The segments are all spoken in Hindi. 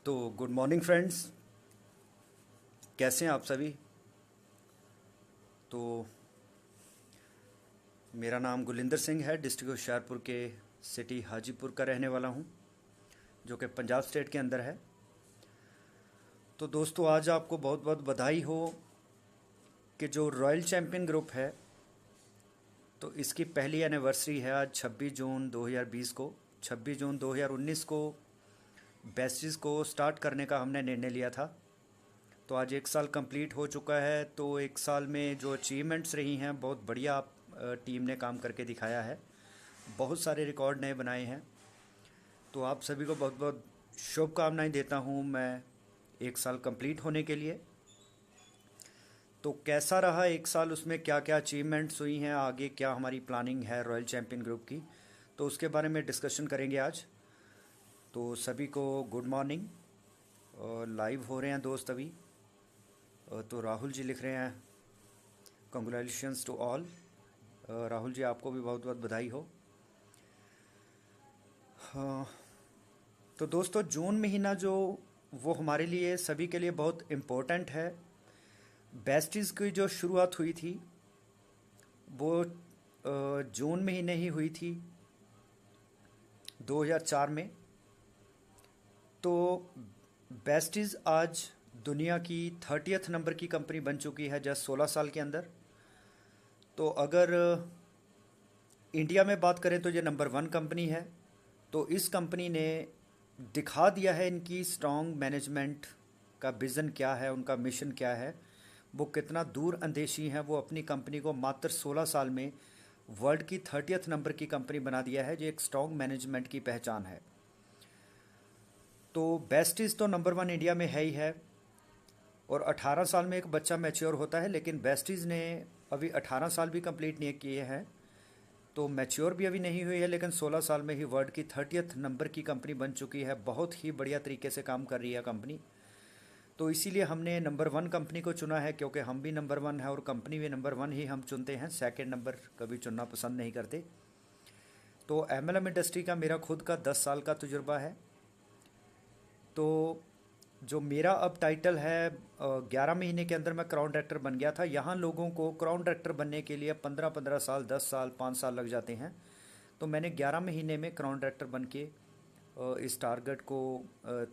तो गुड मॉर्निंग फ्रेंड्स, कैसे हैं आप सभी। तो मेरा नाम गुलिंदर सिंह है, डिस्ट्रिक्ट होशियारपुर के सिटी हाजीपुर का रहने वाला हूं, जो कि पंजाब स्टेट के अंदर है। तो दोस्तों, आज आपको बहुत बहुत बधाई हो कि जो रॉयल चैम्पियन ग्रुप है, तो इसकी पहली एनिवर्सरी है आज 26 जून 2020 को। 26 जून 2019 को बैचेस को स्टार्ट करने का हमने निर्णय लिया था। तो आज एक साल कंप्लीट हो चुका है। तो एक साल में जो अचीवमेंट्स रही हैं, बहुत बढ़िया टीम ने काम करके दिखाया है। बहुत सारे रिकॉर्ड नए बनाए हैं। तो आप सभी को बहुत बहुत शुभकामनाएं देता हूं मैं एक साल कंप्लीट होने के लिए। तो कैसा रहा एक साल, उसमें क्या क्या अचीवमेंट्स हुई हैं, आगे क्या हमारी प्लानिंग है रॉयल चैम्पियन ग्रुप की, तो उसके बारे में डिस्कशन करेंगे आज। तो सभी को गुड मॉर्निंग। लाइव हो रहे हैं दोस्त अभी। तो राहुल जी लिख रहे हैं congratulations to all. Rahul ji, आपको भी बहुत बहुत बधाई हो। हाँ, तो दोस्तों, जून महीना जो वो हमारे लिए सभी के लिए बहुत इम्पोर्टेंट है। बेस्टीज़ की जो शुरुआत हुई थी वो जून महीने ही हुई थी 2004 में। तो बेस्टीज़ आज दुनिया की 30th नंबर की कंपनी बन चुकी है जस्ट 16 साल के अंदर। तो अगर इंडिया में बात करें तो ये नंबर 1 कंपनी है। तो इस कंपनी ने दिखा दिया है इनकी स्ट्रॉन्ग मैनेजमेंट का विज़न क्या है, उनका मिशन क्या है, वो कितना दूर अंदेशी हैं। वो अपनी कंपनी को मात्र 16 साल में वर्ल्ड की 30th नंबर की कंपनी बना दिया है, जो एक स्ट्रॉन्ग मैनेजमेंट की पहचान है। तो बेस्टीज तो नंबर 1 इंडिया में है ही है। और 18 साल में एक बच्चा मैच्योर होता है, लेकिन बेस्टीज ने अभी 18 साल भी कंप्लीट नहीं किए हैं, तो मैच्योर भी अभी नहीं हुई है, लेकिन 16 साल में ही वर्ल्ड की 30th नंबर की कंपनी बन चुकी है। बहुत ही बढ़िया तरीके से काम कर रही है कंपनी। तो इसीलिए हमने नंबर 1 कंपनी को चुना है, क्योंकि हम भी नंबर 1 है और कंपनी भी नंबर 1 ही हम चुनते हैं। सेकंड नंबर कभी चुनना पसंद नहीं करते। तो एमएलएम इंडस्ट्री का मेरा खुद का 10 साल का तजुर्बा है। तो जो मेरा अब टाइटल है, 11 महीने के अंदर मैं क्राउन डायरेक्टर बन गया था। यहाँ लोगों को क्राउन डायरेक्टर बनने के लिए 15-15 साल, 10 साल, 5 साल लग जाते हैं। तो मैंने 11 महीने में क्राउन डायरेक्टर बन के इस टारगेट को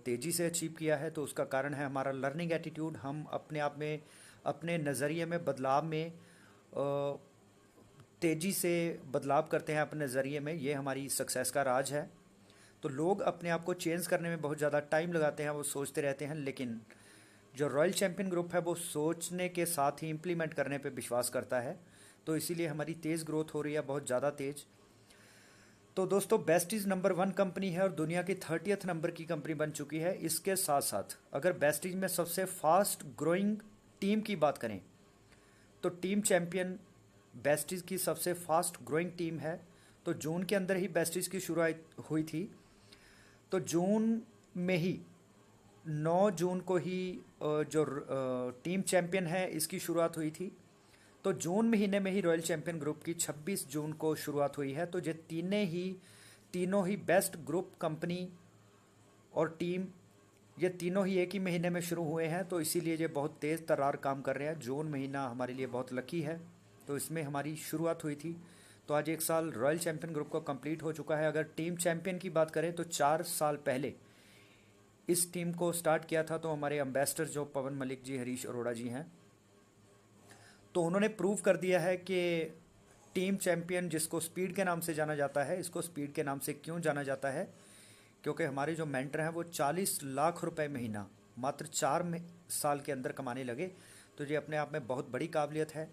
तेज़ी से अचीव किया है। तो उसका कारण है हमारा लर्निंग एटीट्यूड। हम अपने आप में, अपने नज़रिए में बदलाव में तेज़ी से बदलाव करते हैं अपने नज़रिए में। ये हमारी सक्सेस का राज है। तो लोग अपने आप को चेंज करने में बहुत ज़्यादा टाइम लगाते हैं, वो सोचते रहते हैं, लेकिन जो रॉयल चैम्पियन ग्रुप है वो सोचने के साथ ही इम्प्लीमेंट करने पे विश्वास करता है। तो इसीलिए हमारी तेज़ ग्रोथ हो रही है, बहुत ज़्यादा तेज़। तो दोस्तों, बेस्टीज नंबर 1 कंपनी है और दुनिया की 30th नंबर की कंपनी बन चुकी है। इसके साथ साथ अगर बेस्टीज में सबसे फास्ट ग्रोइंग टीम की बात करें, तो टीम चैम्पियन बेस्टीज की सबसे फास्ट ग्रोइंग टीम है। तो जून के अंदर ही बेस्टीज की शुरुआत हुई थी। तो जून में ही 9 जून को ही जो टीम चैम्पियन है इसकी शुरुआत हुई थी। तो जून महीने में ही रॉयल चैम्पियन ग्रुप की 26 जून को शुरुआत हुई है। तो ये तीनों ही बेस्ट ग्रुप कंपनी और टीम, ये तीनों ही एक ही महीने में शुरू हुए हैं। तो इसीलिए ये बहुत तेज़ तर्रार काम कर रहे हैं। जून महीना हमारे लिए बहुत लकी है, तो इसमें हमारी शुरुआत हुई थी। तो आज एक साल रॉयल चैम्पियन ग्रुप को कंप्लीट हो चुका है। अगर टीम चैम्पियन की बात करें तो 4 साल पहले इस टीम को स्टार्ट किया था। तो हमारे एम्बेसडर जो पवन मलिक जी, हरीश अरोड़ा जी हैं, तो उन्होंने प्रूव कर दिया है कि टीम चैम्पियन, जिसको स्पीड के नाम से जाना जाता है, इसको स्पीड के नाम से क्यों जाना जाता है, क्योंकि हमारे जो मेंटर हैं वो 40 लाख रुपए महीना मात्र 4 साल के अंदर कमाने लगे। तो ये अपने आप में बहुत बड़ी काबिलियत है।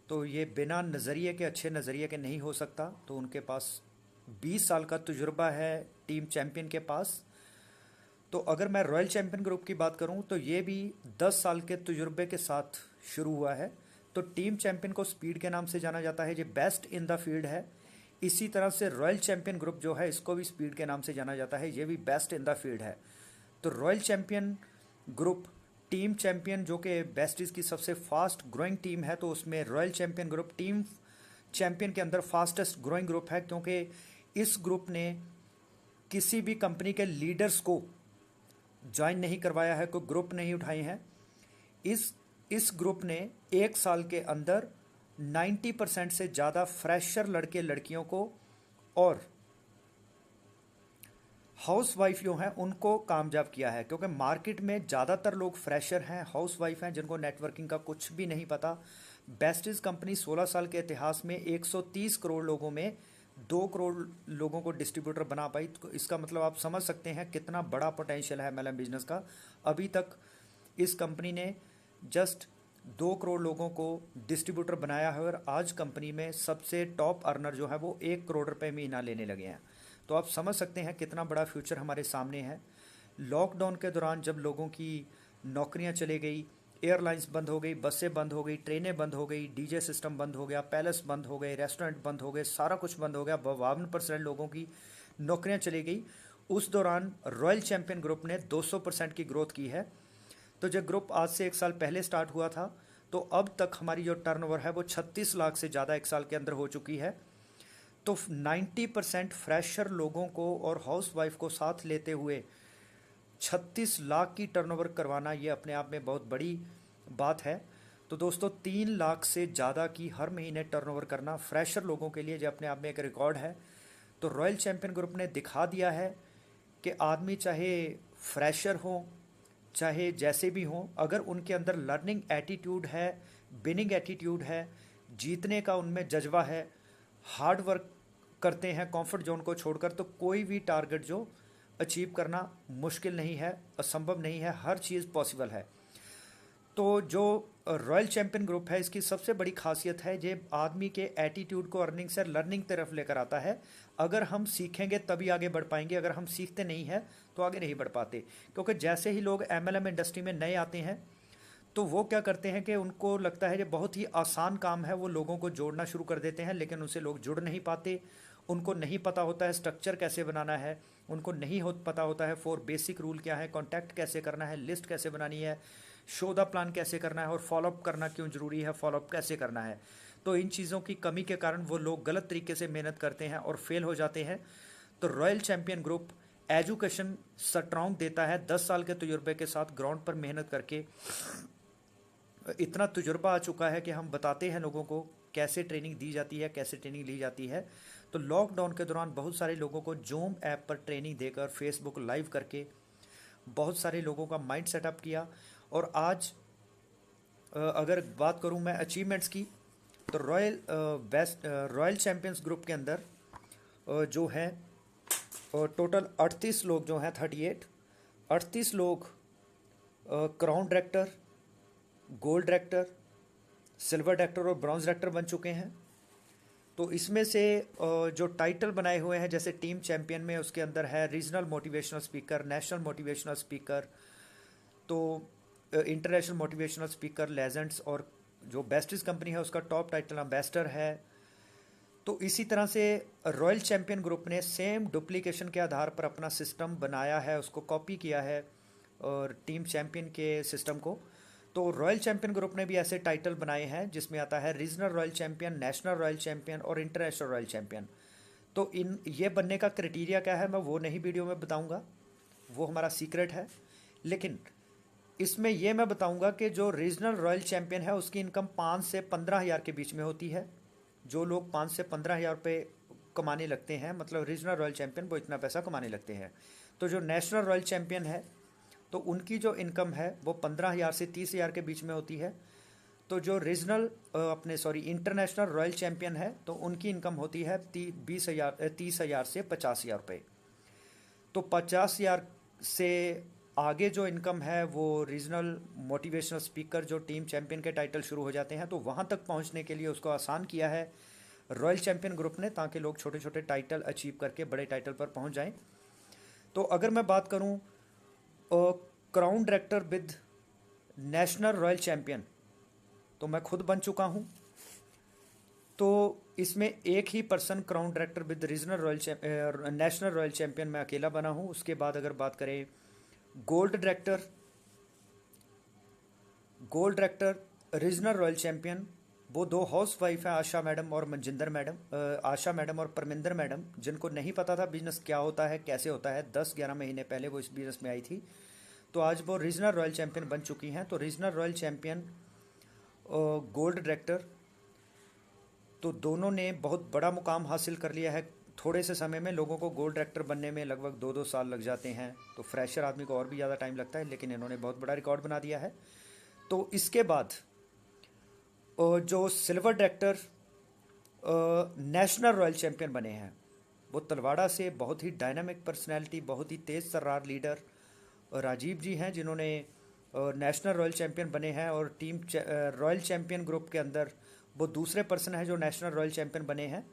तो ये बिना नज़रिए के, अच्छे नज़रिए के नहीं हो सकता। तो उनके पास 20 साल का तजुर्बा है टीम चैम्पियन के पास। तो अगर मैं रॉयल चैम्पियन ग्रुप की बात करूं तो ये भी 10 साल के तजुर्बे के साथ शुरू हुआ है। तो टीम चैम्पियन को स्पीड के नाम से जाना जाता है, ये बेस्ट इन द फील्ड है। इसी तरह से रॉयल चैम्पियन ग्रुप जो है इसको भी स्पीड के नाम से जाना जाता है, ये भी बेस्ट इन द फील्ड है। तो royal champion group team champion, जो कि बेस्टीज की सबसे फास्ट ग्रोइंग टीम है, तो उसमें royal champion group team champion के अंदर फास्टेस्ट ग्रोइंग ग्रुप है, क्योंकि इस ग्रुप ने किसी भी कंपनी के लीडर्स को ज्वाइन नहीं करवाया है, कोई ग्रुप नहीं उठाए हैं। इस ग्रुप ने 1 साल के अंदर 90% से ज़्यादा फ्रेशर लड़के लड़कियों को और हाउस वाइफ जो हैं उनको कामयाब किया है, क्योंकि मार्केट में ज़्यादातर लोग फ्रेशर हैं, हाउस वाइफ हैं, जिनको नेटवर्किंग का कुछ भी नहीं पता। बेस्टीज कंपनी 16 साल के इतिहास में 130 करोड़ लोगों में 2 करोड़ लोगों को डिस्ट्रीब्यूटर बना पाई। तो इसका मतलब आप समझ सकते हैं कितना बड़ा पोटेंशियल है एमएलएम बिजनेस का। अभी तक इस कंपनी ने जस्ट 2 करोड़ लोगों को डिस्ट्रीब्यूटर बनाया है और आज कंपनी में सबसे टॉप अर्नर जो है वो 1 करोड़ रुपए महीना लेने लगे हैं। तो आप समझ सकते हैं कितना बड़ा फ्यूचर हमारे सामने है। लॉकडाउन के दौरान जब लोगों की नौकरियां चली गई, एयरलाइंस बंद हो गई, बसें बंद हो गई, ट्रेनें बंद हो गई, डीजे सिस्टम बंद हो गया, पैलेस बंद हो गए, रेस्टोरेंट बंद हो गए, सारा कुछ बंद हो गया, 52% लोगों की नौकरियां चली गई। उस दौरान रॉयल चैंपियन ग्रुप ने 200% की ग्रोथ की है। तो जब ग्रुप आज से 1 साल पहले स्टार्ट हुआ था तो अब तक हमारी जो टर्नओवर है वो 36 लाख से ज़्यादा 1 साल के अंदर हो चुकी है। तो 90% फ्रेशर लोगों को और हाउस वाइफ को साथ लेते हुए 36 लाख की टर्नओवर करवाना ये अपने आप में बहुत बड़ी बात है। तो दोस्तों 3 लाख से ज़्यादा की हर महीने टर्नओवर करना फ्रेशर लोगों के लिए जो अपने आप में एक रिकॉर्ड है। तो रॉयल चैंपियन ग्रुप ने दिखा दिया है कि आदमी चाहे फ्रेशर हो, चाहे जैसे भी हों, अगर उनके अंदर लर्निंग एटीट्यूड है, विनिंग एटीट्यूड है, जीतने का उनमें जज्बा है, हार्ड वर्क करते हैं कंफर्ट जोन को छोड़कर, तो कोई भी टारगेट जो अचीव करना मुश्किल नहीं है, असंभव नहीं है, हर चीज़ पॉसिबल है। तो जो रॉयल चैंपियन ग्रुप है इसकी सबसे बड़ी खासियत है ये आदमी के एटीट्यूड को अर्निंग से लर्निंग तरफ लेकर आता है। अगर हम सीखेंगे तभी आगे बढ़ पाएंगे, अगर हम सीखते नहीं हैं तो आगे नहीं बढ़ पाते। क्योंकि जैसे ही लोग एमएलएम इंडस्ट्री में नए आते हैं तो वो क्या करते हैं कि उनको लगता है ये बहुत ही आसान काम है, वो लोगों को जोड़ना शुरू कर देते हैं, लेकिन उनसे लोग जुड़ नहीं पाते। उनको नहीं पता होता है स्ट्रक्चर कैसे बनाना है, उनको नहीं पता होता है 4 बेसिक रूल क्या है, कॉन्टैक्ट कैसे करना है, लिस्ट कैसे बनानी है, शो द प्लान कैसे करना है और फॉलोअप करना क्यों ज़रूरी है, फॉलोअप कैसे करना है। तो इन चीज़ों की कमी के कारण वो लोग गलत तरीके से मेहनत करते हैं और फेल हो जाते हैं। तो royal champion group education strong देता है, 10 साल के तजुर्बे के साथ ग्राउंड पर मेहनत करके इतना तजुर्बा आ चुका है कि हम बताते हैं लोगों को कैसे ट्रेनिंग दी जाती है, कैसे ट्रेनिंग ली जाती है। तो लॉकडाउन के दौरान बहुत सारे लोगों को जूम ऐप पर ट्रेनिंग देकर, फेसबुक लाइव करके बहुत सारे लोगों का माइंड सेटअप किया। और आज अगर बात करूं मैं अचीवमेंट्स की, तो रॉयल चैंपियंस ग्रुप के अंदर जो है टोटल 38 लोग जो हैं 38 लोग crown director, gold director, silver director और ब्रॉन्ज डायरेक्टर बन चुके हैं। तो इसमें से जो टाइटल बनाए हुए हैं जैसे टीम चैंपियन में उसके अंदर है regional motivational speaker, national motivational speaker, तो इंटरनेशनल मोटिवेशनल स्पीकर, लेजेंड्स, और जो बेस्टीज कंपनी है उसका टॉप टाइटल एम्बेसडर है। तो इसी तरह से रॉयल चैंपियन ग्रुप ने सेम डुप्लीकेशन के आधार पर अपना सिस्टम बनाया है, उसको कॉपी किया है और टीम चैंपियन के सिस्टम को। तो रॉयल चैंपियन ग्रुप ने भी ऐसे टाइटल बनाए हैं जिसमें आता है regional royal champion, national royal champion और इंटरनेशनल रॉयल चैंपियन। तो इन ये बनने का क्राइटेरिया क्या है मैं वो नहीं वीडियो में बताऊंगा, वो हमारा सीक्रेट है। लेकिन इसमें यह मैं बताऊंगा कि जो रीजनल रॉयल चैंपियन है उसकी इनकम 5 से 15 हज़ार के बीच में होती है। जो लोग 5 से 15 हज़ार रुपये कमाने लगते हैं, मतलब रीजनल रॉयल चैंपियन, वो इतना पैसा कमाने लगते हैं। तो जो नेशनल रॉयल चैंपियन है तो उनकी जो इनकम है वो 15 हज़ार से 30 हज़ार के बीच में होती है। तो जो रीजनल इंटरनेशनल रॉयल चैंपियन है तो उनकी इनकम होती है 30 हज़ार से 50 हज़ार रुपये। तो 50 हज़ार से आगे जो इनकम है वो रीजनल मोटिवेशनल स्पीकर जो टीम चैंपियन के टाइटल शुरू हो जाते हैं। तो वहाँ तक पहुँचने के लिए उसको आसान किया है रॉयल चैंपियन ग्रुप ने, ताकि लोग छोटे छोटे टाइटल अचीव करके बड़े टाइटल पर पहुँच जाएं। तो अगर मैं बात करूँ crown director with national royal champion, तो मैं खुद बन चुका हूँ। तो इसमें एक ही person crown director with regional national royal champion मैं अकेला बना हूँ। उसके बाद अगर बात करें gold director regional royal champion, वो 2 हाउस वाइफ हैं, आशा मैडम और मनजिंदर मैडम, आशा मैडम और परमिंदर मैडम, जिनको नहीं पता था बिजनेस क्या होता है, कैसे होता है। 10-11 महीने पहले वो इस बिजनेस में आई थी। तो आज वो रीजनल रॉयल चैम्पियन बन चुकी हैं। तो regional royal champion gold director, तो दोनों ने बहुत बड़ा मुकाम हासिल कर लिया है। थोड़े से समय में लोगों को गोल्ड डायरेक्टर बनने में लगभग 2-2 साल लग जाते हैं, तो फ्रेशर आदमी को और भी ज़्यादा टाइम लगता है, लेकिन इन्होंने बहुत बड़ा रिकॉर्ड बना दिया है। तो इसके बाद जो silver director national royal champion बने हैं, वो तलवाड़ा से बहुत ही डायनामिक पर्सनैलिटी, बहुत ही तेज़ तर्रार लीडर राजीव जी हैं, जिन्होंने नेशनल रॉयल चैम्पियन बने हैं। और टीम रॉयल चैम्पियन ग्रुप के अंदर वो दूसरे पर्सन हैं जो नेशनल रॉयल चैम्पियन बने हैं।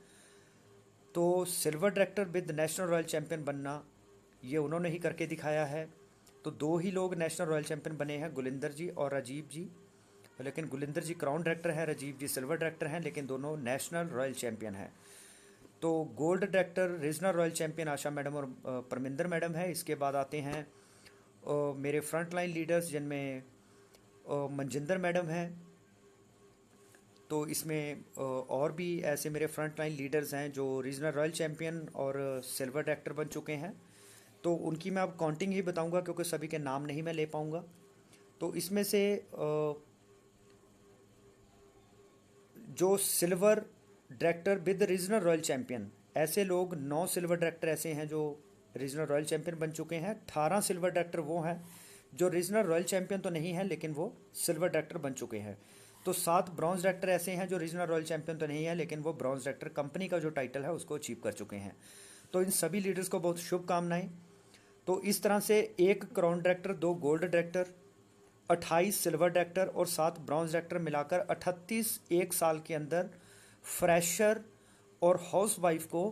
तो silver director with national royal champion बनना, ये उन्होंने ही करके दिखाया है। तो दो ही लोग नेशनल रॉयल चैम्पियन बने हैं, गुलिंदर जी और राजीव जी। लेकिन गुलिंदर जी क्राउन डायरेक्टर हैं, राजीव जी सिल्वर डायरेक्टर हैं, लेकिन दोनों नेशनल रॉयल चैम्पियन हैं। तो gold director regional royal champion Asha madam और परमिंदर मैडम है। इसके बाद आते हैं मेरे फ्रंट लाइन लीडर्स, जिनमें मनजिंदर मैडम हैं। तो इसमें और भी ऐसे मेरे फ्रंट लाइन लीडर्स हैं जो रीजनल रॉयल चैम्पियन और सिल्वर डायरेक्टर बन चुके हैं। तो उनकी मैं अब काउंटिंग ही बताऊंगा, क्योंकि सभी के नाम नहीं मैं ले पाऊंगा। तो इसमें से जो silver director with regional royal champion, ऐसे लोग 9 सिल्वर डायरेक्टर ऐसे हैं जो रीजनल रॉयल चैम्पियन बन चुके हैं। 18 सिल्वर डायरेक्टर वो हैं जो रीजनल रॉयल चैम्पियन तो नहीं हैं, लेकिन वो सिल्वर डायरेक्टर बन चुके हैं। तो 7 ब्रॉन्ज डायरेक्टर ऐसे हैं जो रीजनल रॉयल चैम्पियन तो नहीं है, लेकिन वो ब्रॉन्ज डायरेक्टर कंपनी का जो टाइटल है उसको अचीव कर चुके हैं। तो इन सभी लीडर्स को बहुत शुभकामनाएं। तो इस तरह से 1 crown director, 2 gold director, 28 silver director और 7 ब्रॉन्ज डायरेक्टर मिलाकर 38 एक साल के अंदर फ्रेशर और हाउस वाइफ को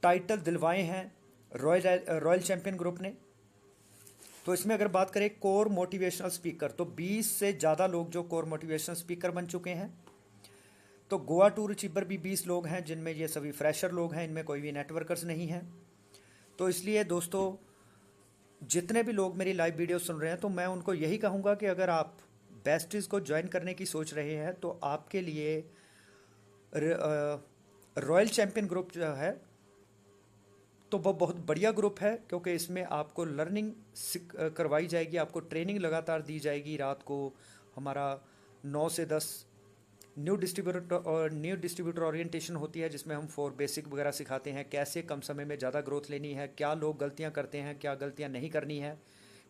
टाइटल दिलवाए हैं रॉयल चैम्पियन ग्रुप ने। तो इसमें अगर बात करें कोर मोटिवेशनल स्पीकर, तो 20 से ज़्यादा लोग जो कोर मोटिवेशनल स्पीकर बन चुके हैं। तो गोवा टूर अचीवर भी 20 लोग हैं, जिनमें ये सभी फ्रेशर लोग हैं, इनमें कोई भी नेटवर्कर्स नहीं हैं। तो इसलिए दोस्तों, जितने भी लोग मेरी लाइव वीडियो सुन रहे हैं, तो मैं उनको यही कहूँगा कि अगर आप बेस्टीज को ज्वाइन करने की सोच रहे हैं, तो आपके लिए रॉयल चैम्पियन ग्रुप जो है तो वो बहुत बढ़िया ग्रुप है, क्योंकि इसमें आपको लर्निंग करवाई जाएगी, आपको ट्रेनिंग लगातार दी जाएगी। रात को हमारा 9 से 10 न्यू डिस्ट्रीब्यूटर ओरिएंटेशन होती है, जिसमें हम 4 बेसिक वगैरह सिखाते हैं, कैसे कम समय में ज़्यादा ग्रोथ लेनी है, क्या लोग गलतियां करते हैं, क्या गलतियां नहीं करनी है,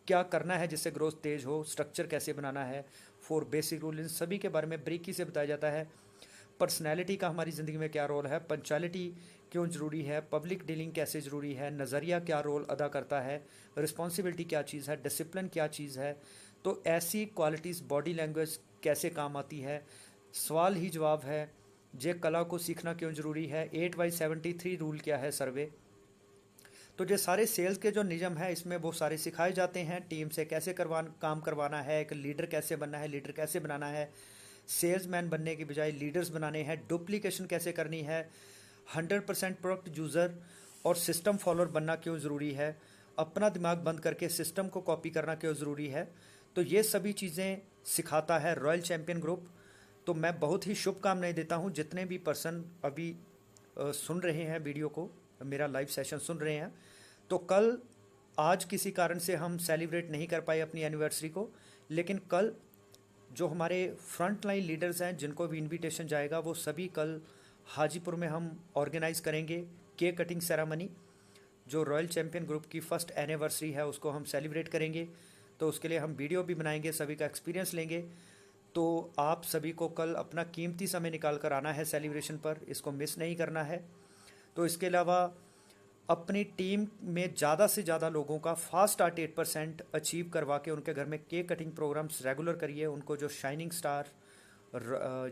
क्या करना है जिससे ग्रोथ तेज हो, स्ट्रक्चर कैसे बनाना है, 4 बेसिक रूल, इन सभी के बारे में बारीकी से बताया जाता है। पर्सनैलिटी का हमारी ज़िंदगी में क्या रोल है, पंक्चुअलिटी क्यों ज़रूरी है, पब्लिक डीलिंग कैसे ज़रूरी है, नज़रिया क्या रोल अदा करता है, रिस्पॉन्सिबिलिटी क्या चीज़ है, डिसिप्लिन क्या चीज़ है। तो ऐसी क्वालिटीज़, बॉडी लैंग्वेज कैसे काम आती है, सवाल ही जवाब है, जे कला को सीखना क्यों ज़रूरी है, 8/73 रूल क्या है, सर्वे। तो जो सारे सेल्स के जो नियम है, इसमें वो सारे सिखाए जाते हैं। टीम से कैसे काम करवाना है, एक लीडर कैसे बनना है, लीडर कैसे बनाना है, सेल्समैन बनने की बजाय लीडर्स बनाने हैं, डुप्लीकेशन कैसे करनी है, 100% प्रोडक्ट यूज़र और सिस्टम फॉलोअर बनना क्यों ज़रूरी है, अपना दिमाग बंद करके सिस्टम को कॉपी करना क्यों ज़रूरी है। तो ये सभी चीज़ें सिखाता है रॉयल चैम्पियन ग्रुप। तो मैं बहुत ही शुभकामनाएं देता हूँ जितने भी पर्सन अभी सुन रहे हैं वीडियो को, मेरा लाइव सेशन सुन रहे हैं। तो कल, आज किसी कारण से हम सेलिब्रेट नहीं कर पाए अपनी एनिवर्सरी को, लेकिन कल जो हमारे फ्रंट लाइन लीडर्स हैं जिनको भी इनविटेशन जाएगा, वो सभी कल हाजीपुर में हम ऑर्गेनाइज़ करेंगे केक कटिंग सेरेमनी। जो रॉयल चैम्पियन ग्रुप की फर्स्ट एनिवर्सरी है उसको हम सेलिब्रेट करेंगे। तो उसके लिए हम वीडियो भी बनाएंगे, सभी का एक्सपीरियंस लेंगे। तो आप सभी को कल अपना कीमती समय निकाल कर आना है सेलिब्रेशन पर, इसको मिस नहीं करना है। तो इसके अलावा अपनी टीम में ज़्यादा से ज़्यादा लोगों का फास्ट स्टार्ट 8% अचीव करवा के उनके घर में केक कटिंग प्रोग्राम्स रेगुलर करिए। उनको जो शाइनिंग स्टार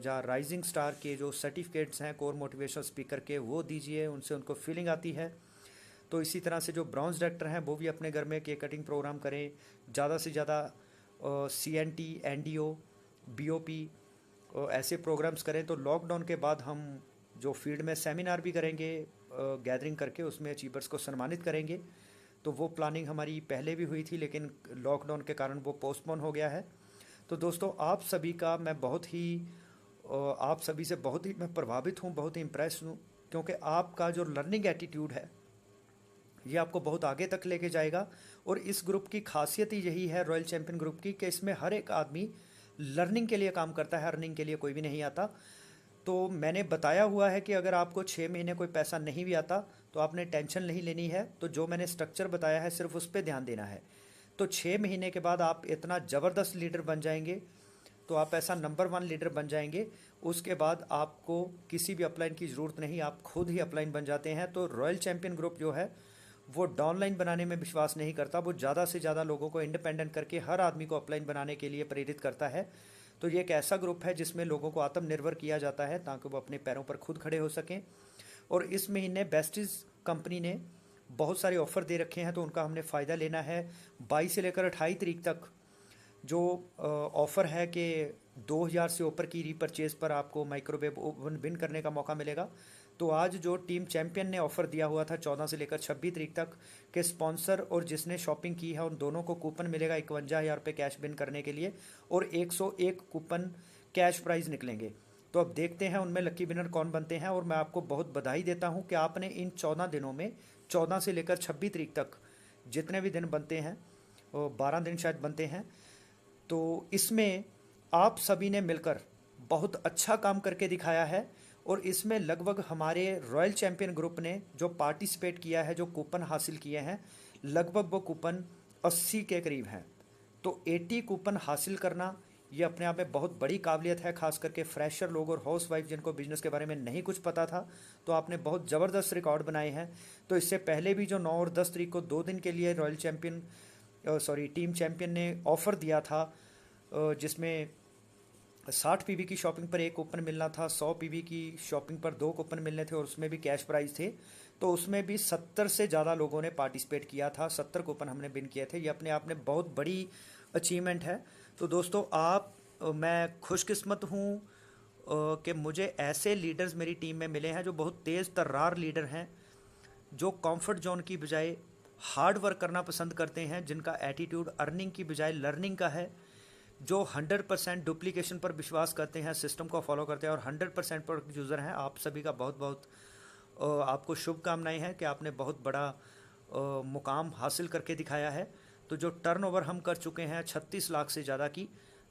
या राइजिंग स्टार के जो सर्टिफिकेट्स हैं कोर मोटिवेशनल स्पीकर के, वो दीजिए, उनसे उनको फीलिंग आती है। तो इसी तरह से जो ब्रॉन्ज डायरेक्टर हैं वो भी अपने घर में केक कटिंग प्रोग्राम करें, ज़्यादा से ज़्यादा CNT, NDO, BOP ऐसे प्रोग्राम्स करें। तो लॉकडाउन के बाद हम जो फील्ड में सेमिनार भी करेंगे, गैदरिंग करके उसमें अचीवर्स को सम्मानित करेंगे। तो वो प्लानिंग हमारी पहले भी हुई थी, लेकिन लॉकडाउन के कारण वो पोस्टपोन हो गया है। तो दोस्तों, आप सभी का मैं आप सभी से मैं प्रभावित हूँ, बहुत ही इम्प्रेस हूँ, क्योंकि आपका जो लर्निंग एटीट्यूड है ये आपको बहुत आगे तक लेके जाएगा। और इस ग्रुप की खासियत ही यही है रॉयल चैंपियन ग्रुप की, कि इसमें हर एक आदमी लर्निंग के लिए काम करता है, अर्निंग के लिए कोई भी नहीं आता। तो मैंने बताया हुआ है कि अगर आपको 6 महीने कोई पैसा नहीं भी आता तो आपने टेंशन नहीं लेनी है। तो जो मैंने स्ट्रक्चर बताया है सिर्फ उस पर ध्यान देना है। तो 6 महीने के बाद आप इतना ज़बरदस्त लीडर बन जाएंगे, तो आप ऐसा नंबर 1 लीडर बन जाएंगे। उसके बाद आपको किसी भी अपलाइन की ज़रूरत नहीं, आप खुद ही अपलाइन बन जाते हैं। तो रॉयल चैंपियन ग्रुप जो है वो डाउनलाइन बनाने में विश्वास नहीं करता, वो ज़्यादा से ज़्यादा लोगों को इंडिपेंडेंट करके हर आदमी को अपलाइन बनाने के लिए प्रेरित करता है। तो ये एक ऐसा ग्रुप है जिसमें लोगों को आत्मनिर्भर किया जाता है ताकि वो अपने पैरों पर खुद खड़े हो सकें। और इस महीने बेस्टीज कंपनी ने बहुत सारे ऑफ़र दे रखे हैं, तो उनका हमने फ़ायदा लेना है। 22 से लेकर 28 तारीख तक जो ऑफ़र है कि 2000 से ऊपर की रीपरचेज़ पर आपको माइक्रोवेव ओवन विन करने का मौका मिलेगा। तो आज जो टीम चैंपियन ने ऑफ़र दिया हुआ था 14 से लेकर 26 तारीख तक के स्पॉन्सर और जिसने शॉपिंग की है उन दोनों को कूपन मिलेगा 51,000 रुपये कैश विन करने के लिए, और 101 कूपन कैश प्राइज़ निकलेंगे। तो अब देखते हैं उनमें लकी विनर कौन बनते हैं। और मैं आपको बहुत बधाई देता हूं कि आपने इन 14 दिनों में 14 से लेकर 26 तारीख तक जितने भी दिन बनते हैं, 12 दिन शायद बनते हैं, तो इसमें आप सभी ने मिलकर बहुत अच्छा काम करके दिखाया है। और इसमें लगभग हमारे रॉयल चैंपियन ग्रुप ने जो पार्टिसिपेट किया है, जो कूपन हासिल किए हैं, लगभग वो कूपन 80 के करीब हैं। तो 80 कूपन हासिल करना ये अपने आप में बहुत बड़ी काबिलियत है, खास करके फ्रेशर लोग और हाउस वाइफ जिनको बिजनेस के बारे में नहीं कुछ पता था। तो आपने बहुत ज़बरदस्त रिकॉर्ड बनाए हैं। तो इससे पहले भी जो 9 और 10 तारीख को 2 दिन के लिए रॉयल चैंपियन टीम चैंपियन ने ऑफ़र दिया था, जिसमें 60 पीवी की शॉपिंग पर 1 कूपन मिलना था, 100 पीवी की शॉपिंग पर 2 कूपन मिलने थे और उसमें भी कैश प्राइस थे। तो उसमें भी 70 से ज़्यादा लोगों ने पार्टिसिपेट किया था, 70 कूपन हमने विन किए थे। ये अपने आप में बहुत बड़ी अचीवमेंट है। तो दोस्तों मैं खुशकिस्मत हूँ कि मुझे ऐसे लीडर्स मेरी टीम में मिले हैं जो बहुत तेज़ तर्रार लीडर हैं, जो कंफर्ट जोन की बजाय हार्ड वर्क करना पसंद करते हैं, जिनका एटीट्यूड अर्निंग की बजाय लर्निंग का है, जो 100% डुप्लीकेशन पर विश्वास करते हैं, सिस्टम को फॉलो करते हैं और 100% पर यूज़र हैं। आप सभी का बहुत बहुत आपको शुभकामनाएं हैं कि आपने बहुत बड़ा मुकाम हासिल करके दिखाया है। तो जो टर्नओवर हम कर चुके हैं 36 लाख से ज़्यादा की,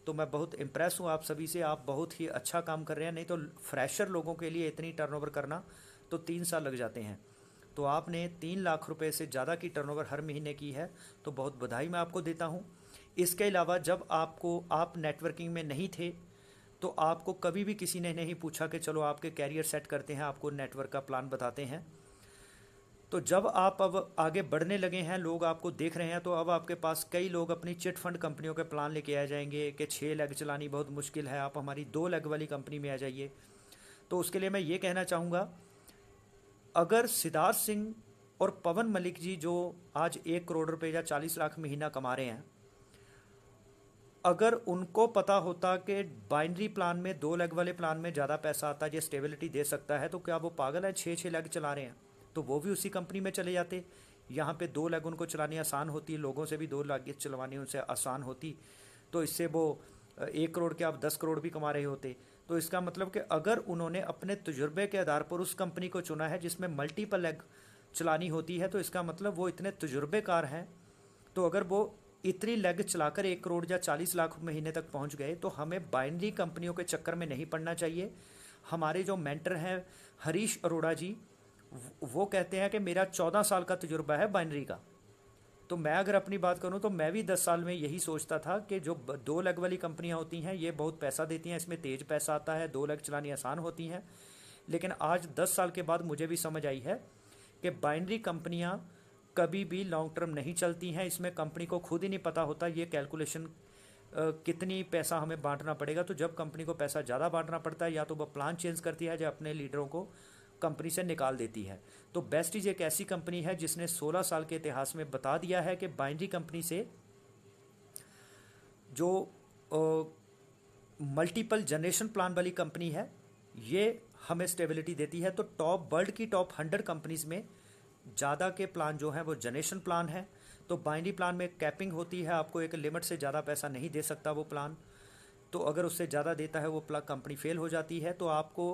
तो मैं बहुत इम्प्रेस हूँ आप सभी से। आप बहुत ही अच्छा काम कर रहे हैं। नहीं तो फ्रेशर लोगों के लिए इतनी टर्नओवर करना तो 3 साल लग जाते हैं। तो आपने 3 लाख रुपए से ज़्यादा की टर्नओवर हर महीने की है, तो बहुत बधाई मैं आपको देता हूँ। इसके अलावा जब आप नेटवर्किंग में नहीं थे तो आपको कभी भी किसी ने नहीं पूछा कि चलो आपके कैरियर सेट करते हैं, आपको नेटवर्क का प्लान बताते हैं। तो जब आप अब आगे बढ़ने लगे हैं, लोग आपको देख रहे हैं, तो अब आपके पास कई लोग अपनी चिट फंड कंपनियों के प्लान लेके आ जाएंगे कि 6 लेग चलानी बहुत मुश्किल है, आप हमारी 2 लेग वाली कंपनी में आ जाइए। तो उसके लिए मैं ये कहना चाहूँगा, अगर सिद्धार्थ सिंह और पवन मलिक जी जो आज 1 करोड़ रुपए या 40 लाख महीना कमा रहे हैं, अगर उनको पता होता कि बाइनरी प्लान में 2 लेग वाले प्लान में ज़्यादा पैसा आता है, ये स्टेबिलिटी दे सकता है, तो क्या वो पागल है 6 लेग चला रहे हैं? तो वो भी उसी कंपनी में चले जाते। यहाँ पे 2 लेग उनको चलानी आसान होती, लोगों से भी 2 लेग चलवानी उनसे आसान होती। तो इससे वो 1 करोड़ के आप 10 करोड़ भी कमा रहे होते। तो इसका मतलब कि अगर उन्होंने अपने तजुर्बे के आधार पर उस कंपनी को चुना है जिसमें मल्टीपल लेग चलानी होती है, तो इसका मतलब वो इतने तजुर्बेकार हैं। तो अगर वो इतनी लेग चलाकर 1 करोड़ या 40 लाख महीने तक पहुंच गए, तो हमें बाइनरी कंपनियों के चक्कर में नहीं पड़ना चाहिए। हमारे जो मेंटर हैं हरीश अरोड़ा जी, वो कहते हैं कि मेरा 14 साल का तजुर्बा है बाइनरी का। तो मैं अगर अपनी बात करूं तो मैं भी 10 साल में यही सोचता था कि जो 2 लेग वाली कंपनियां होती हैं ये बहुत पैसा देती हैं, इसमें तेज पैसा आता है, 2 लेग चलानी आसान होती हैं। लेकिन आज 10 साल के बाद मुझे भी समझ आई है कि बाइनरी कंपनियां कभी भी लॉन्ग टर्म नहीं चलती हैं। इसमें कंपनी को खुद ही नहीं पता होता ये कैलकुलेशन कितनी पैसा हमें बांटना पड़ेगा। तो जब कंपनी को पैसा ज़्यादा बांटना पड़ता है, या तो वह प्लान चेंज करती है या अपने लीडरों को कंपनी से निकाल देती है। तो बेस्टीज एक ऐसी कंपनी है जिसने 16 साल के इतिहास में बता दिया है कि बाइनरी कंपनी से जो मल्टीपल जनरेशन प्लान वाली कंपनी है, ये हमें स्टेबिलिटी देती है। तो वर्ल्ड की टॉप 100 कंपनीज में ज़्यादा के प्लान जो हैं वो जनरेशन प्लान है। तो बाइनरी प्लान में कैपिंग होती है, आपको एक लिमिट से ज़्यादा पैसा नहीं दे सकता वो प्लान। तो अगर उससे ज़्यादा देता है वो कंपनी फेल हो जाती है। तो आपको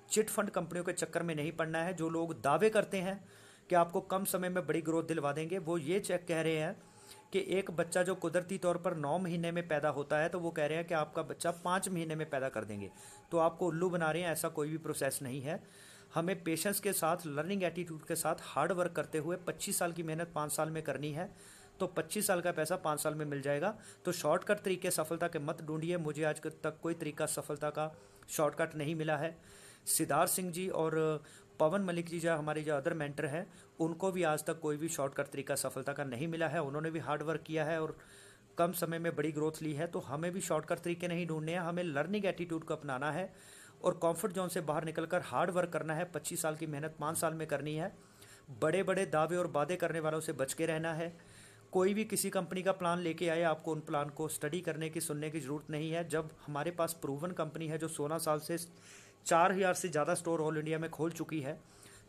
चिट फंड कंपनियों के चक्कर में नहीं पड़ना है। जो लोग दावे करते हैं कि आपको कम समय में बड़ी ग्रोथ दिलवा देंगे। वो ये चेक कह रहे हैं कि एक बच्चा जो कुदरती तौर पर 9 महीने में पैदा होता है, तो वो कह रहे हैं कि आपका बच्चा 5 महीने में पैदा कर देंगे। तो आपको उल्लू बना रहे हैं, ऐसा कोई भी प्रोसेस नहीं है। हमें पेशेंस के साथ, लर्निंग एटीट्यूड के साथ, हार्ड वर्क करते हुए 25 साल की मेहनत 5 साल में करनी है, तो 25 साल का पैसा 5 साल में मिल जाएगा। तो शॉर्टकट तरीके सफलता के मत ढूंढिए, मुझे आज तक कोई तरीका सफलता का शॉर्टकट नहीं मिला है। सिद्धार्थ सिंह जी और पवन मलिक जी जो हमारे जो अदर मेंटर हैं, उनको भी आज तक कोई भी शॉर्टकट तरीका सफलता का नहीं मिला है। उन्होंने भी हार्ड वर्क किया है और कम समय में बड़ी ग्रोथ ली है। तो हमें भी शॉर्टकट तरीके नहीं ढूंढने हैं, हमें लर्निंग एटीट्यूड को अपनाना है और कंफर्ट जोन से बाहर निकलकर हार्ड वर्क करना है। 25 साल की मेहनत 5 साल में करनी है। बड़े बड़े दावे और वादे करने वालों से बच के रहना है। कोई भी किसी कंपनी का प्लान लेके आए, आपको उन प्लान को स्टडी करने की, सुनने की ज़रूरत नहीं है। जब हमारे पास प्रूवन कंपनी है जो 16 साल से 4000 से ज़्यादा स्टोर ऑल इंडिया में खोल चुकी है,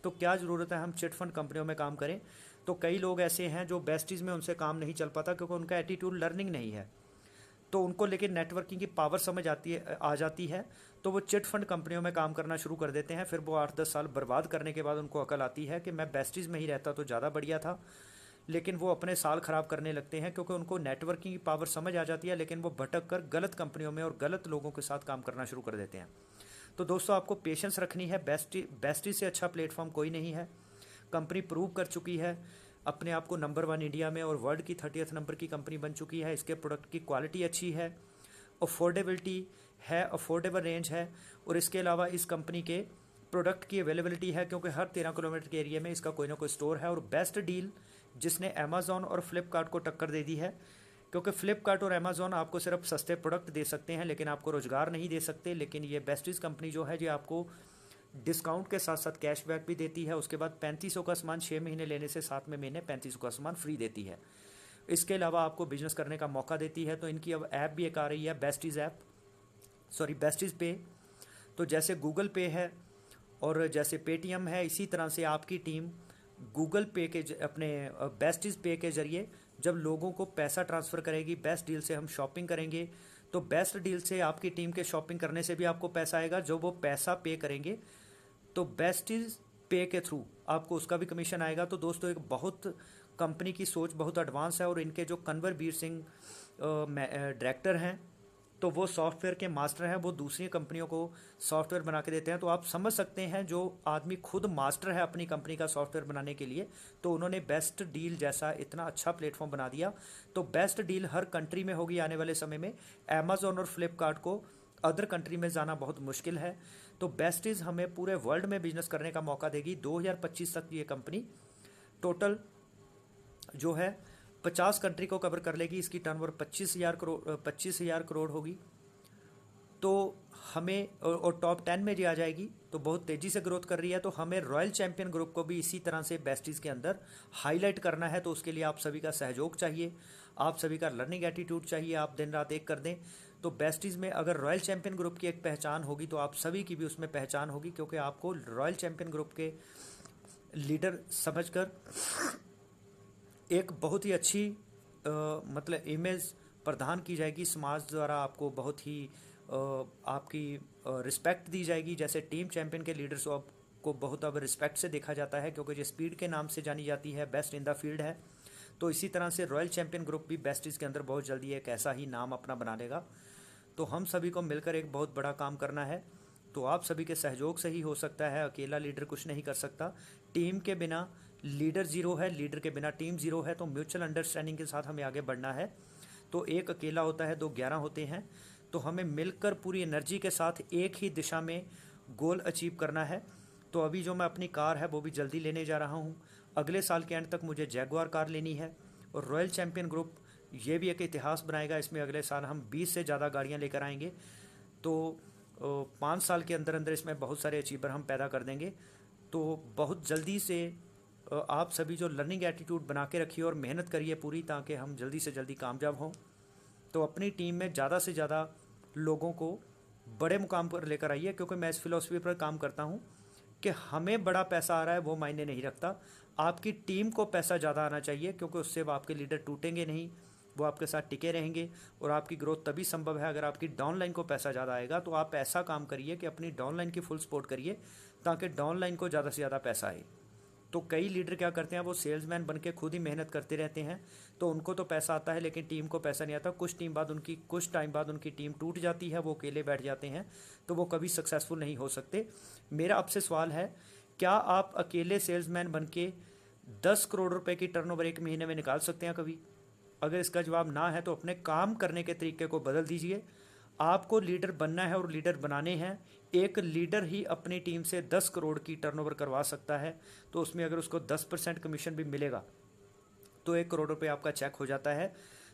तो क्या ज़रूरत है हम चिट फंड कंपनियों में काम करें। तो कई लोग ऐसे हैं जो बेस्टीज़ में उनसे काम नहीं चल पाता क्योंकि उनका एटीट्यूड लर्निंग नहीं है। तो उनको लेकिन नेटवर्किंग की पावर समझ आ जाती है, तो वो चिट फंड कंपनियों में काम करना शुरू कर देते हैं। फिर वो 8-10 साल बर्बाद करने के बाद उनको अकल आती है कि मैं बेस्टीज़ में ही रहता तो ज़्यादा बढ़िया था। लेकिन वो अपने साल ख़राब करने लगते हैं क्योंकि उनको नेटवर्किंग की पावर समझ आ जाती है, लेकिन वो भटक कर गलत कंपनियों में और गलत लोगों के साथ काम करना शुरू कर देते हैं। तो दोस्तों, आपको पेशेंस रखनी है। बेस्टीज से अच्छा प्लेटफॉर्म कोई नहीं है। कंपनी प्रूव कर चुकी है अपने आप को नंबर 1 इंडिया में और वर्ल्ड की 30th नंबर की कंपनी बन चुकी है। इसके प्रोडक्ट की क्वालिटी अच्छी है, अफोर्डेबिलिटी है, अफोर्डेबल रेंज है, और इसके अलावा इस कंपनी के प्रोडक्ट की अवेलेबिलिटी है क्योंकि हर 13 किलोमीटर के एरिया में इसका कोई ना कोई स्टोर है। और बेस्ट डील जिसने अमेज़ॉन और फ्लिपकार्ट को टक्कर दे दी है, क्योंकि फ्लिपकार्ट और अमेज़ॉन आपको सिर्फ सस्ते प्रोडक्ट दे सकते हैं लेकिन आपको रोज़गार नहीं दे सकते। लेकिन ये बेस्टीज कंपनी जो है, ये आपको डिस्काउंट के साथ साथ कैशबैक भी देती है। उसके बाद 3500 का सामान 6 महीने लेने से 7वें महीने 3500 का सामान फ्री देती है। इसके अलावा आपको बिजनेस करने का मौका देती है। तो इनकी अब ऐप भी एक आ रही है, बेस्टीज ऐप, सॉरी बेस्टीज पे। तो जैसे गूगल पे है और जैसे पेटीएम है, इसी तरह से आपकी टीम गूगल पे के अपने बेस्टीज पे के ज़रिए जब लोगों को पैसा ट्रांसफ़र करेगी, बेस्ट डील से हम शॉपिंग करेंगे, तो बेस्ट डील से आपकी टीम के शॉपिंग करने से भी आपको पैसा आएगा। जो वो पैसा पे करेंगे तो बेस्टीज पे के थ्रू आपको उसका भी कमीशन आएगा। तो दोस्तों, एक बहुत कंपनी की सोच बहुत एडवांस है और इनके जो कन्वरवीर सिंह डायरेक्टर हैं, तो वो सॉफ्टवेयर के मास्टर हैं। वो दूसरी कंपनियों को सॉफ्टवेयर बना के देते हैं। तो आप समझ सकते हैं, जो आदमी खुद मास्टर है अपनी कंपनी का सॉफ्टवेयर बनाने के लिए, तो उन्होंने बेस्ट डील जैसा इतना अच्छा प्लेटफॉर्म बना दिया। तो बेस्ट डील हर कंट्री में होगी आने वाले समय में। अमेज़ॉन और फ्लिपकार्ट को अदर कंट्री में जाना बहुत मुश्किल है। तो बेस्टीज हमें पूरे वर्ल्ड में बिजनेस करने का मौका देगी। 2025 तक ये कंपनी टोटल जो है 50 कंट्री को कवर कर लेगी। इसकी टर्नओवर 25,000 करोड़ होगी। तो हमें और टॉप 10 में जो आ जाएगी, तो बहुत तेज़ी से ग्रोथ कर रही है। तो हमें रॉयल चैंपियन ग्रुप को भी इसी तरह से बेस्टीज के अंदर हाईलाइट करना है। तो उसके लिए आप सभी का सहयोग चाहिए, आप सभी का लर्निंग एटीट्यूड चाहिए। आप दिन रात एक कर दें तो बेस्टीज में अगर रॉयल चैंपियन ग्रुप की एक पहचान होगी तो आप सभी की भी उसमें पहचान होगी, क्योंकि आपको रॉयल चैंपियन ग्रुप के लीडर समझकर एक बहुत ही अच्छी मतलब इमेज प्रदान की जाएगी। समाज द्वारा आपको बहुत ही आपकी रिस्पेक्ट दी जाएगी। जैसे टीम चैंपियन के लीडर्स को बहुत अब रिस्पेक्ट से देखा जाता है क्योंकि जो स्पीड के नाम से जानी जाती है, बेस्ट इन द फील्ड है। तो इसी तरह से रॉयल चैंपियन ग्रुप भी बेस्टीज के अंदर बहुत जल्दी एक ऐसा ही नाम अपना बना लेगा। तो हम सभी को मिलकर एक बहुत बड़ा काम करना है। तो आप सभी के सहयोग से ही हो सकता है, अकेला लीडर कुछ नहीं कर सकता। टीम के बिना लीडर जीरो है, लीडर के बिना टीम जीरो है। तो म्यूचुअल अंडरस्टैंडिंग के साथ हमें आगे बढ़ना है। तो एक अकेला होता है, दो 11 होते हैं। तो हमें मिलकर पूरी एनर्जी के साथ एक ही दिशा में गोल अचीव करना है। तो अभी जो मैं अपनी कार है वो भी जल्दी लेने जा रहा हूँ। अगले साल के एंड तक मुझे जैगुआर कार लेनी है। और रॉयल चैंपियन ग्रुप ये भी एक इतिहास बनाएगा। इसमें अगले साल हम 20 से ज़्यादा गाड़ियाँ लेकर आएंगे। तो 5 साल के अंदर अंदर इसमें बहुत सारे अचीवर हम पैदा कर देंगे। तो बहुत जल्दी से आप सभी जो लर्निंग एटीट्यूड बना के रखिए और मेहनत करिए पूरी, ताकि हम जल्दी से जल्दी कामयाब हों। तो अपनी टीम में ज़्यादा से ज़्यादा लोगों को बड़े मुकाम पर लेकर आइए, क्योंकि मैं इस फिलॉसफी पर काम करता हूँ कि हमें बड़ा पैसा आ रहा है वो मायने नहीं रखता। आपकी टीम को पैसा ज़्यादा आना चाहिए, क्योंकि उससे वो आपके लीडर टूटेंगे नहीं, वो आपके साथ टिके रहेंगे। और आपकी ग्रोथ तभी संभव है अगर आपकी डाउनलाइन को पैसा ज़्यादा आएगा। तो आप ऐसा काम करिए कि अपनी डाउनलाइन की फुल सपोर्ट करिए ताकि डाउनलाइन को ज़्यादा से ज़्यादा पैसा आए। तो कई लीडर क्या करते हैं, वो सेल्समैन बन के खुद ही मेहनत करते रहते हैं, तो उनको तो पैसा आता है लेकिन टीम को पैसा नहीं आता। कुछ टाइम बाद उनकी टीम टूट जाती है, वो अकेले बैठ जाते हैं, तो वो कभी सक्सेसफुल नहीं हो सकते। मेरा आपसे सवाल है, क्या आप अकेले सेल्समैन बन के 10 करोड़ रुपए की टर्नओवर एक महीने में निकाल सकते हैं कभी? अगर इसका जवाब ना है तो अपने काम करने के तरीके को बदल दीजिए। आपको लीडर बनना है और लीडर बनाने हैं। एक लीडर ही अपनी टीम से 10 करोड़ की टर्नओवर करवा सकता है, तो उसमें अगर उसको 10% कमीशन भी मिलेगा तो 1 करोड़ रुपए आपका चेक हो जाता है।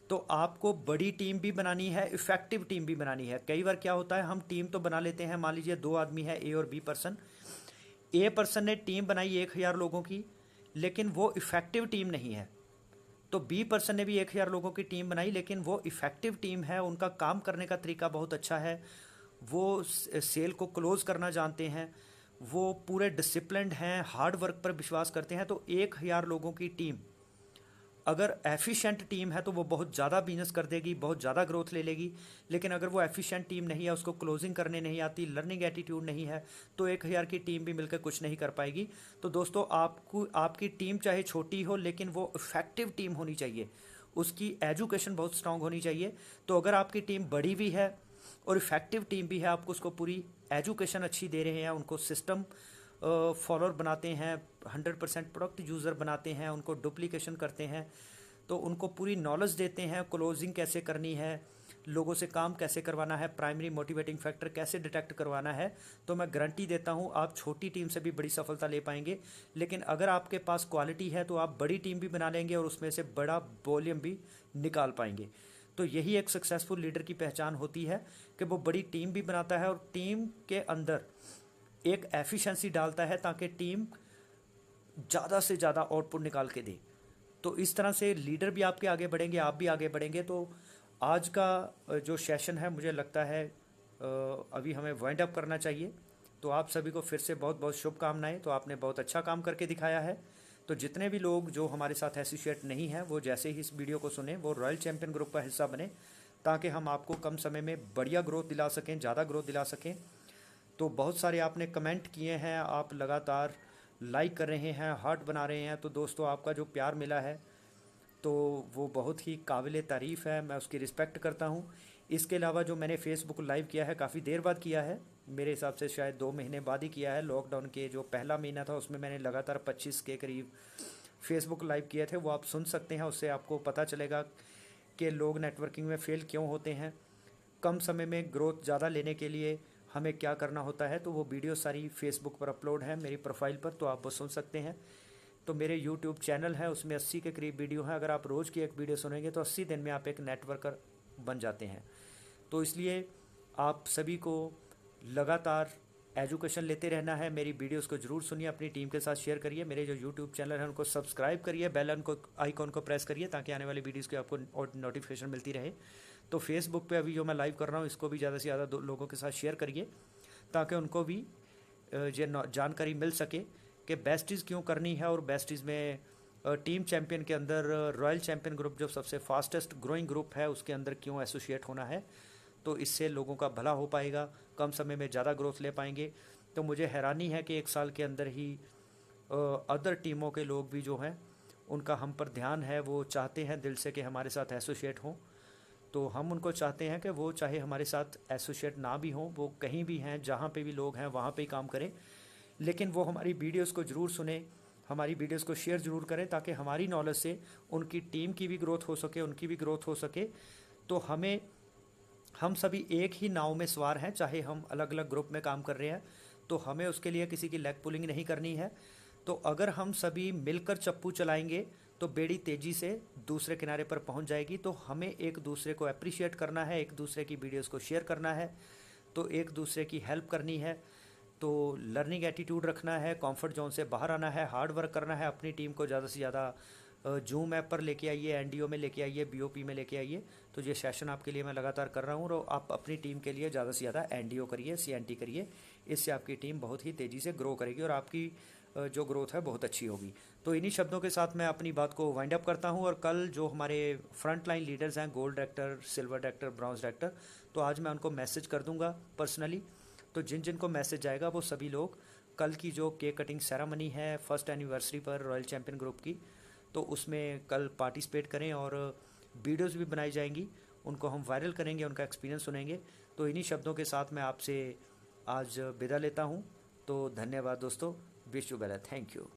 तो आपको बड़ी टीम भी बनानी है, इफेक्टिव टीम भी बनानी है। कई बार क्या होता है, हम टीम तो बना लेते हैं, मान लीजिए 2 आदमी है, ए और बी पर्सन। ए पर्सन ने टीम बनाई 1,000 लोगों की, लेकिन वो इफेक्टिव टीम नहीं है। तो बी पर्सन ने भी 1,000 लोगों की टीम बनाई, लेकिन वो इफेक्टिव टीम है, उनका काम करने का तरीका बहुत अच्छा है, वो सेल को क्लोज करना जानते हैं, वो पूरे डिसिप्लिन्ड हैं, हार्ड वर्क पर विश्वास करते हैं। तो 1,000 लोगों की टीम अगर एफिशिएंट टीम है तो वो बहुत ज़्यादा बिजनेस कर देगी, बहुत ज़्यादा ग्रोथ ले लेगी। लेकिन अगर वो एफिशिएंट टीम नहीं है, उसको क्लोजिंग करने नहीं आती, लर्निंग एटीट्यूड नहीं है, तो 1,000 की टीम भी मिलकर कुछ नहीं कर पाएगी। तो दोस्तों, आपको आपकी टीम चाहे छोटी हो लेकिन वो इफेक्टिव टीम होनी चाहिए, उसकी एजुकेशन बहुत स्ट्रांग होनी चाहिए। तो अगर आपकी टीम बड़ी भी है और इफेक्टिव टीम भी है, आपको उसको पूरी एजुकेशन अच्छी दे रहे हैं, उनको सिस्टम फॉलोअर बनाते हैं, 100% प्रोडक्ट यूज़र बनाते हैं, उनको डुप्लीकेशन करते हैं, तो उनको पूरी नॉलेज देते हैं, क्लोजिंग कैसे करनी है, लोगों से काम कैसे करवाना है, प्राइमरी मोटिवेटिंग फैक्टर कैसे डिटेक्ट करवाना है, तो मैं गारंटी देता हूँ आप छोटी टीम से भी बड़ी सफलता ले पाएंगे। लेकिन अगर आपके पास क्वालिटी है तो आप बड़ी टीम भी बना लेंगे और उसमें से बड़ा वॉल्यूम भी निकाल पाएंगे। तो यही एक सक्सेसफुल लीडर की पहचान होती है कि वो बड़ी टीम भी बनाता है और टीम के अंदर एक एफिशिएंसी डालता है ताकि टीम ज़्यादा से ज़्यादा आउटपुट निकाल के दे। तो इस तरह से लीडर भी आपके आगे बढ़ेंगे, आप भी आगे बढ़ेंगे। तो आज का जो सेशन है, मुझे लगता है अभी हमें वाइंड अप करना चाहिए। तो आप सभी को फिर से बहुत बहुत शुभकामनाएं। तो आपने बहुत अच्छा काम करके दिखाया है। तो जितने भी लोग जो हमारे साथ एसोसिएट नहीं हैं, वो जैसे ही इस वीडियो को सुने वो रॉयल चैम्पियन ग्रुप का हिस्सा बने, ताकि हम आपको कम समय में बढ़िया ग्रोथ दिला सकें, ज़्यादा ग्रोथ दिला सकें। तो बहुत सारे आपने कमेंट किए हैं, आप लगातार लाइक कर रहे हैं, हार्ट बना रहे हैं। तो दोस्तों, आपका जो प्यार मिला है तो वो बहुत ही काबिल तारीफ़ है, मैं उसकी रिस्पेक्ट करता हूँ। इसके अलावा जो मैंने फेसबुक लाइव किया है, काफ़ी देर बाद किया है, मेरे हिसाब से शायद 2 महीने बाद ही किया है। लॉकडाउन के जो पहला महीना था उसमें मैंने लगातार 25 के करीब फेसबुक लाइव किए थे, वो आप सुन सकते हैं। उससे आपको पता चलेगा कि लोग नेटवर्किंग में फ़ेल क्यों होते हैं, कम समय में ग्रोथ ज़्यादा लेने के लिए हमें क्या करना होता है। तो वो वीडियो सारी फेसबुक पर अपलोड है मेरी प्रोफाइल पर, तो आप वो सुन सकते हैं। तो मेरे यूट्यूब चैनल है, उसमें 80 के करीब वीडियो हैं। अगर आप रोज़ की एक वीडियो सुनेंगे तो 80 दिन में आप एक नेटवर्कर बन जाते हैं। तो इसलिए आप सभी को लगातार एजुकेशन लेते रहना है। मेरी वीडियोस को जरूर सुनिए, अपनी टीम के साथ शेयर करिए। मेरे जो यूट्यूब चैनल है उनको सब्सक्राइब करिए, बेल आइकॉन को प्रेस करिए, ताकि आने वाली वीडियोस की आपको नोटिफिकेशन मिलती रहे। तो फेसबुक पे अभी जो मैं लाइव कर रहा हूँ, इसको भी ज़्यादा से ज़्यादा लोगों के साथ शेयर करिए, ताकि उनको भी ये जानकारी मिल सके कि बेस्टीज़ क्यों करनी है। और बेस्टीज़ में टीम चैम्पियन के अंदर रॉयल चैम्पियन ग्रुप जो सबसे फास्टेस्ट ग्रोइंग ग्रुप है, उसके अंदर क्यों एसोसिएट होना है। तो इससे लोगों का भला हो पाएगा, कम समय में ज़्यादा ग्रोथ ले पाएंगे। तो मुझे हैरानी है कि 1 साल के अंदर ही अदर टीमों के लोग भी जो हैं, उनका हम पर ध्यान है, वो चाहते हैं दिल से कि हमारे साथ एसोसिएट हों। तो हम उनको चाहते हैं कि वो चाहे हमारे साथ एसोसिएट ना भी हों, वो कहीं भी हैं, जहाँ पे भी लोग हैं वहाँ पे ही काम करें, लेकिन वो हमारी वीडियोस को ज़रूर सुने, हमारी वीडियोस को शेयर ज़रूर करें, ताकि हमारी नॉलेज से उनकी टीम की भी ग्रोथ हो सके, उनकी भी ग्रोथ हो सके। तो हम सभी एक ही नाव में सवार हैं, चाहे हम अलग अलग ग्रुप में काम कर रहे हैं, तो हमें उसके लिए किसी की लेग पुलिंग नहीं करनी है। तो अगर हम सभी मिलकर चप्पू चलाएंगे तो बेड़ी तेज़ी से दूसरे किनारे पर पहुंच जाएगी। तो हमें एक दूसरे को अप्रिशिएट करना है, एक दूसरे की वीडियोस को शेयर करना है, तो एक दूसरे की हेल्प करनी है, तो लर्निंग एटीट्यूड रखना है, कंफर्ट जोन से बाहर आना है, हार्ड वर्क करना है, अपनी टीम को ज़्यादा से ज़्यादा जूम ऐप पर लेके आइए, एनडीओ में लेके आइए, बीओपी में लेके आइए। तो ये सेशन आपके लिए मैं लगातार कर रहा हूँ, और आप अपनी टीम के लिए ज़्यादा से ज़्यादा एनडीओ करिए, सीएनटी करिए। इससे आपकी टीम बहुत ही तेज़ी से ग्रो करेगी और आपकी जो ग्रोथ है बहुत अच्छी होगी। तो इन्हीं शब्दों के साथ मैं अपनी बात को वाइंड अप करता हूँ। और कल जो हमारे फ्रंट लाइन लीडर्स हैं, gold director, silver director, bronze director, तो आज मैं उनको मैसेज कर दूंगा पर्सनली। तो जिन जिन को मैसेज जाएगा वो सभी लोग कल की जो केक कटिंग सेरेमनी है फर्स्ट एनिवर्सरी पर रॉयल चैम्पियन ग्रुप की, तो उसमें कल पार्टिसिपेट करें और वीडियोस भी बनाई जाएंगी, उनको हम वायरल करेंगे, उनका एक्सपीरियंस सुनेंगे। तो इन्हीं शब्दों के साथ मैं आपसे आज विदा लेता हूँ। तो धन्यवाद दोस्तों, wish you well, thank you.